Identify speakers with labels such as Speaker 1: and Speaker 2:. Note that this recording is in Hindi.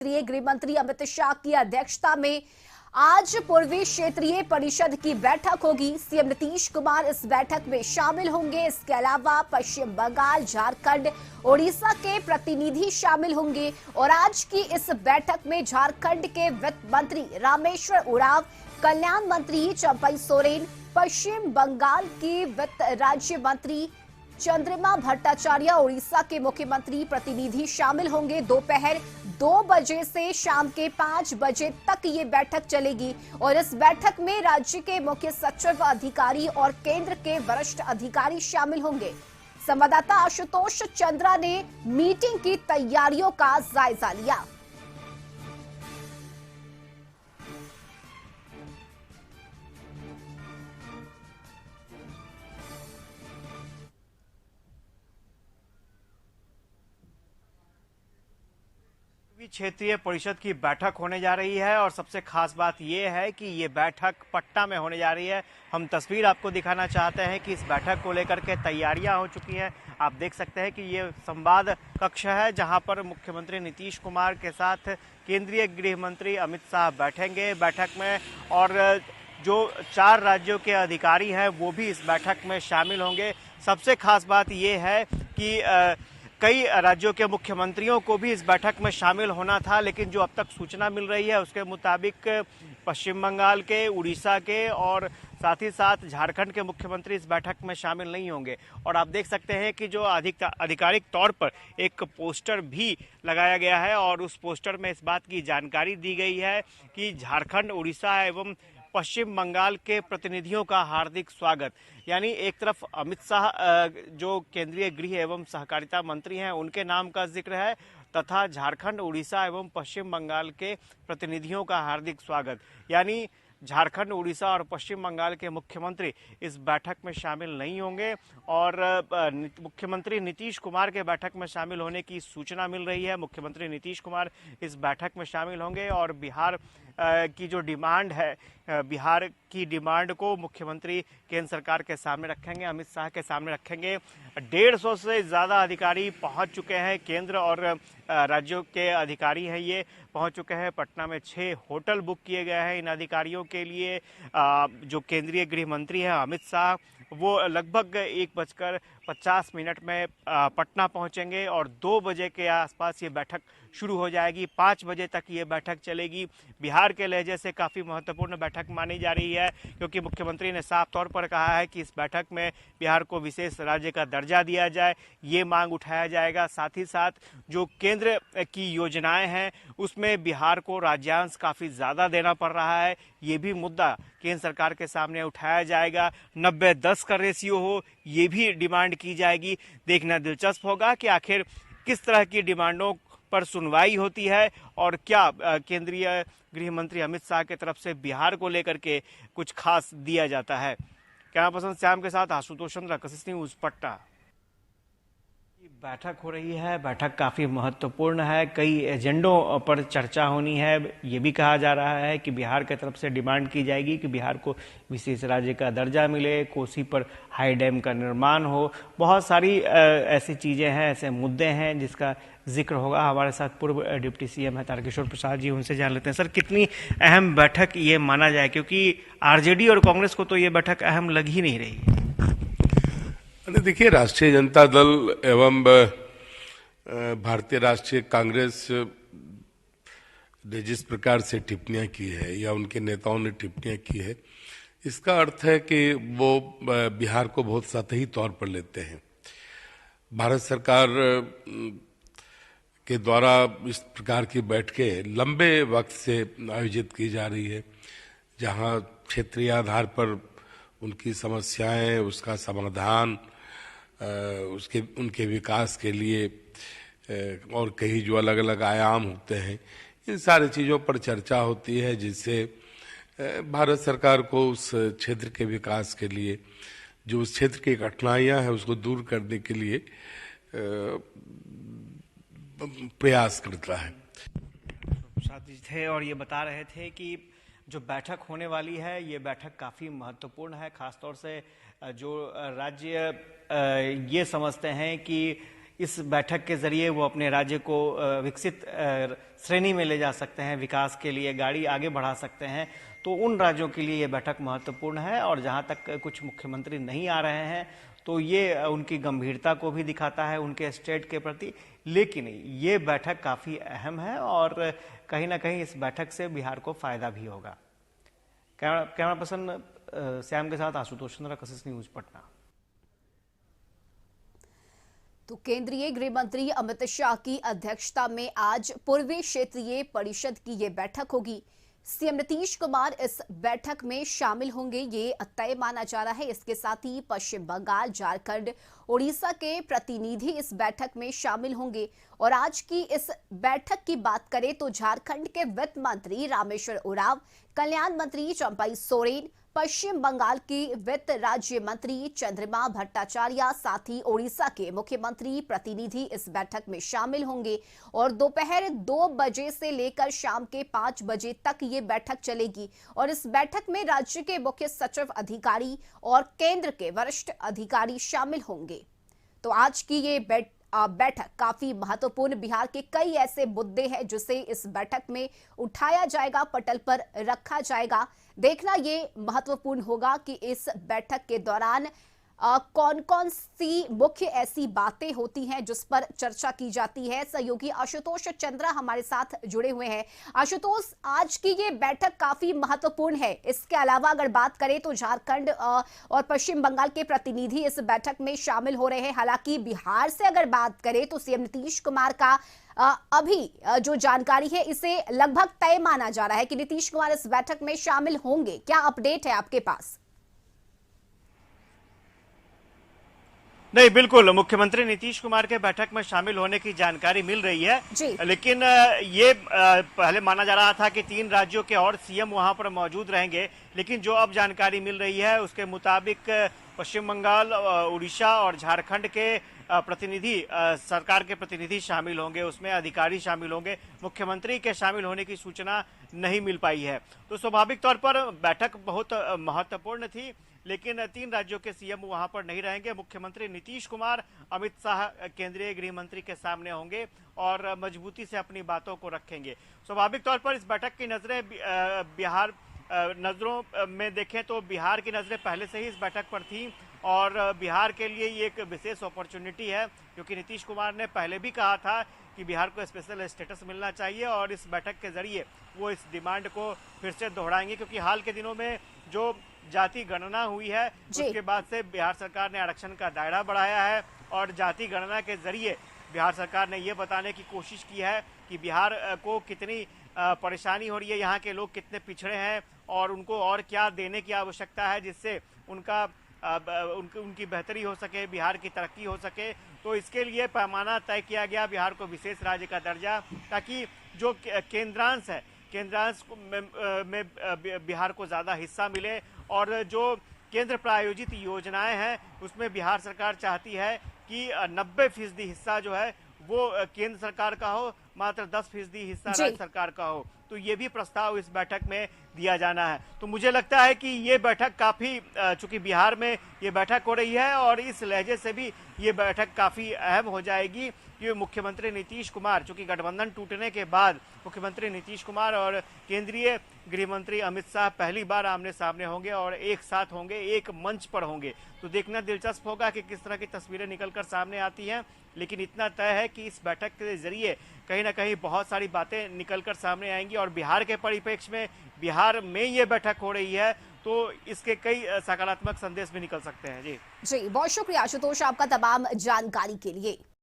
Speaker 1: केंद्रीय गृह मंत्री अमित शाह की अध्यक्षता में आज पूर्वी क्षेत्रीय परिषद की बैठक होगी। सीएम नीतीश कुमार इस बैठक में शामिल होंगे। इसके अलावा पश्चिम बंगाल, झारखंड, ओडिशा के प्रतिनिधि शामिल होंगे और आज की इस बैठक में झारखंड के वित्त मंत्री रामेश्वर उरांव, कल्याण मंत्री चंपई सोरेन, पश्चिम बंगाल के वित्त राज्य मंत्री चंद्रिमा भट्टाचार्य, ओडिशा के मुख्यमंत्री प्रतिनिधि शामिल होंगे। दोपहर 2 बजे से शाम के 5 बजे तक ये बैठक चलेगी और इस बैठक में राज्य के मुख्य सचिव, अधिकारी और केंद्र के वरिष्ठ अधिकारी शामिल होंगे। संवाददाता आशुतोष चंद्रा ने मीटिंग की तैयारियों का जायजा लिया।
Speaker 2: क्षेत्रीय परिषद की बैठक होने जा रही है और सबसे खास बात यह है कि ये बैठक पटना में होने जा रही है। हम तस्वीर आपको दिखाना चाहते हैं कि इस बैठक को लेकर के तैयारियां हो चुकी हैं। आप देख सकते हैं कि ये संवाद कक्ष है जहां पर मुख्यमंत्री नीतीश कुमार के साथ केंद्रीय गृह मंत्री अमित शाह बैठेंगे बैठक में, और जो 4 राज्यों के अधिकारी हैं वो भी इस बैठक में शामिल होंगे। सबसे खास बात यह है कि कई राज्यों के मुख्यमंत्रियों को भी इस बैठक में शामिल होना था, लेकिन जो अब तक सूचना मिल रही है उसके मुताबिक पश्चिम बंगाल के, उड़ीसा के और साथ ही साथ झारखंड के मुख्यमंत्री इस बैठक में शामिल नहीं होंगे। और आप देख सकते हैं कि जो आधिकारिक तौर पर एक पोस्टर भी लगाया गया है और उस पोस्टर में इस बात की जानकारी दी गई है कि झारखंड, उड़ीसा एवं पश्चिम बंगाल के प्रतिनिधियों का हार्दिक स्वागत। यानी एक तरफ अमित शाह जो केंद्रीय गृह एवं सहकारिता मंत्री हैं उनके नाम का जिक्र है, तथा झारखंड, उड़ीसा एवं पश्चिम बंगाल के प्रतिनिधियों का हार्दिक स्वागत। यानी झारखंड, उड़ीसा और पश्चिम बंगाल के मुख्यमंत्री इस बैठक में शामिल नहीं होंगे और मुख्यमंत्री नीतीश कुमार के बैठक में शामिल होने की सूचना मिल रही है। मुख्यमंत्री नीतीश कुमार इस बैठक में शामिल होंगे और बिहार की जो डिमांड है, बिहार की डिमांड को मुख्यमंत्री केंद्र सरकार के सामने रखेंगे, अमित शाह के सामने रखेंगे। 150 से ज़्यादा अधिकारी पहुंच चुके हैं, केंद्र और राज्यों के अधिकारी हैं ये पहुंच चुके हैं। पटना में 6 होटल बुक किए गए हैं इन अधिकारियों के लिए। जो केंद्रीय गृह मंत्री हैं अमित शाह, वो लगभग 1:50 में पटना पहुंचेंगे और 2 बजे के आसपास ये बैठक शुरू हो जाएगी। 5 बजे तक ये बैठक चलेगी। बिहार के लहजे से काफ़ी महत्वपूर्ण बैठक मानी जा रही है, क्योंकि मुख्यमंत्री ने साफ तौर पर कहा है कि इस बैठक में बिहार को विशेष राज्य का दर्जा दिया जाए, ये मांग उठाया जाएगा। साथ ही साथ जो केंद्र की योजनाएं हैं उसमें बिहार को राज्यांश काफ़ी ज़्यादा देना पड़ रहा है, ये भी मुद्दा केंद्र सरकार के सामने उठाया जाएगा। 90-10 का रेशियो हो, ये भी डिमांड की जाएगी। देखना दिलचस्प होगा कि आखिर किस तरह की डिमांडों पर सुनवाई होती है और क्या केंद्रीय गृह मंत्री अमित शाह की तरफ से बिहार को लेकर के कुछ खास दिया जाता है। कैमरा पर्सन श्याम के साथ आशुतोष चंद्रा, कशिश न्यूज़, पटना। बैठक हो रही है, बैठक काफ़ी महत्वपूर्ण है, कई एजेंडों पर चर्चा होनी है। ये भी कहा जा रहा है कि बिहार की तरफ से डिमांड की जाएगी कि बिहार को विशेष राज्य का दर्जा मिले, कोसी पर हाई डैम का निर्माण हो। बहुत सारी ऐसी चीज़ें हैं, ऐसे मुद्दे हैं जिसका जिक्र होगा। हमारे साथ पूर्व डिप्टी सीएम है तारकिशोर प्रसाद जी, उनसे जान लेते हैं। सर, कितनी अहम बैठक ये माना जाए, क्योंकि आरजेडी और कांग्रेस को तो ये बैठक अहम लग ही नहीं रही है।
Speaker 3: देखिए, राष्ट्रीय जनता दल एवं भारतीय राष्ट्रीय कांग्रेस ने जिस प्रकार से टिप्पणियां की है या उनके नेताओं ने टिप्पणियां की है, इसका अर्थ है कि वो बिहार को बहुत सतही तौर पर लेते हैं। भारत सरकार के द्वारा इस प्रकार की बैठकें लंबे वक्त से आयोजित की जा रही है, जहां क्षेत्रीय आधार पर उनकी समस्याएं, उसका समाधान, उनके विकास के लिए और कई जो अलग अलग आयाम होते हैं, इन सारी चीज़ों पर चर्चा होती है, जिससे भारत सरकार को उस क्षेत्र के विकास के लिए, जो उस क्षेत्र की कठिनाइयां हैं उसको दूर करने के लिए प्रयास करता है।
Speaker 2: प्रसाद जी थे और ये बता रहे थे कि जो बैठक होने वाली है ये बैठक काफ़ी महत्वपूर्ण है, खासतौर से जो राज्य ये समझते हैं कि इस बैठक के जरिए वो अपने राज्य को विकसित श्रेणी में ले जा सकते हैं, विकास के लिए गाड़ी आगे बढ़ा सकते हैं। तो उन राज्यों के लिए ये बैठक महत्वपूर्ण है। और जहां तक कुछ मुख्यमंत्री नहीं आ रहे हैं तो ये उनकी गंभीरता को भी दिखाता है उनके स्टेट के प्रति। लेकिन ये बैठक काफ़ी अहम है और कहीं ना कहीं इस बैठक से बिहार को फायदा भी होगा। कैमरा पर्सन श्याम के साथ आशुतोष चंद्रा, कशिश न्यूज, पटना।
Speaker 1: तो केंद्रीय गृह मंत्री अमित शाह की अध्यक्षता में आज पूर्वी क्षेत्रीय परिषद की ये बैठक होगी। सीएम नीतीश कुमार इस बैठक में शामिल होंगे, ये तय माना जा रहा है। इसके साथ ही पश्चिम बंगाल, झारखंड, उड़ीसा के प्रतिनिधि इस बैठक में शामिल होंगे। और आज की इस बैठक की बात करें तो झारखंड के वित्त मंत्री रामेश्वर उरांव, कल्याण मंत्री चंपई सोरेन, पश्चिम बंगाल की वित्त राज्य मंत्री चंद्रिमा भट्टाचार्य, साथ ही ओडिशा के मुख्यमंत्री प्रतिनिधि इस बैठक में शामिल होंगे। और दोपहर 2 बजे से लेकर शाम के 5 बजे तक ये बैठक चलेगी। और इस बैठक में राज्य के मुख्य सचिव अधिकारी और केंद्र के वरिष्ठ अधिकारी शामिल होंगे। तो आज की ये बैठक काफी महत्वपूर्ण, बिहार के कई ऐसे मुद्दे हैं जिसे इस बैठक में उठाया जाएगा, पटल पर रखा जाएगा। देखना ये महत्वपूर्ण होगा कि इस बैठक के दौरान कौन कौन सी मुख्य ऐसी बातें होती हैं जिस पर चर्चा की जाती है। सहयोगी आशुतोष चंद्रा हमारे साथ जुड़े हुए हैं। आशुतोष, आज की ये बैठक काफी महत्वपूर्ण है। इसके अलावा अगर बात करें तो झारखंड और पश्चिम बंगाल के प्रतिनिधि इस बैठक में शामिल हो रहे हैं। हालांकि बिहार से अगर बात करें तो सीएम नीतीश कुमार का अभी जो जानकारी है इसे लगभग तय माना जा रहा है कि नीतीश कुमार इस बैठक में शामिल होंगे। क्या अपडेट है आपके पास?
Speaker 2: नहीं, बिल्कुल मुख्यमंत्री नीतीश कुमार के बैठक में शामिल होने की जानकारी मिल रही है। लेकिन ये पहले माना जा रहा था कि 3 राज्यों के और सीएम वहां पर मौजूद रहेंगे। लेकिन जो अब जानकारी मिल रही है उसके मुताबिक पश्चिम बंगाल, उड़ीसा और झारखंड के प्रतिनिधि, सरकार के प्रतिनिधि शामिल होंगे, उसमें अधिकारी शामिल होंगे। मुख्यमंत्री के शामिल होने की सूचना नहीं मिल पाई है। तो स्वाभाविक तौर पर बैठक बहुत महत्वपूर्ण थी। लेकिन 3 राज्यों के सीएम वहां पर नहीं रहेंगे। मुख्यमंत्री नीतीश कुमार अमित शाह केंद्रीय गृह मंत्री के सामने होंगे और मजबूती से अपनी बातों को रखेंगे। स्वाभाविक तौर पर इस बैठक की नजरें बिहार नजरों में देखें तो बिहार की नजरें पहले से ही इस बैठक पर थी और बिहार के लिए ये एक विशेष अपॉर्चुनिटी है, क्योंकि नीतीश कुमार ने पहले भी कहा था कि बिहार को स्पेशल स्टेटस मिलना चाहिए और इस बैठक के जरिए वो इस डिमांड को फिर से दोहराएंगे। क्योंकि हाल के दिनों में जो जाति गणना हुई है उसके बाद से बिहार सरकार ने आरक्षण का दायरा बढ़ाया है और जाति गणना के जरिए बिहार सरकार ने ये बताने की कोशिश की है कि बिहार को कितनी परेशानी हो रही है, यहाँ के लोग कितने पिछड़े हैं और उनको और क्या देने की आवश्यकता है जिससे उनकी बेहतरी हो सके, बिहार की तरक्की हो सके। तो इसके लिए पैमाना तय किया गया बिहार को विशेष राज्य का दर्जा, ताकि जो केंद्रांश है, केंद्रांश में बिहार को ज़्यादा हिस्सा मिले और जो केंद्र प्रायोजित योजनाएं हैं उसमें बिहार सरकार चाहती है कि 90% हिस्सा जो है वो केंद्र सरकार का हो, मात्र 10% हिस्सा राज्य सरकार का हो। तो ये भी प्रस्ताव इस बैठक में दिया जाना है। तो मुझे लगता है कि ये बैठक काफी, चूंकि बिहार में ये बैठक हो रही है और इस लहजे से भी ये बैठक काफी अहम हो जाएगी कि मुख्यमंत्री नीतीश कुमार, चूंकि गठबंधन टूटने के बाद मुख्यमंत्री नीतीश कुमार और केंद्रीय गृह मंत्री अमित शाह पहली बार आमने सामने होंगे और एक साथ होंगे, एक मंच पर होंगे। तो देखना दिलचस्प होगा कि किस तरह की तस्वीरें निकलकर सामने आती हैं। लेकिन इतना तय है कि इस बैठक के जरिए कहीं ना कहीं बहुत सारी बातें निकलकर सामने आएंगी और बिहार के परिप्रेक्ष्य में, बिहार में ये बैठक हो रही है तो इसके कई सकारात्मक संदेश भी निकल सकते हैं। जी,
Speaker 1: बहुत शुक्रिया आशुतोष आपका तमाम जानकारी के लिए।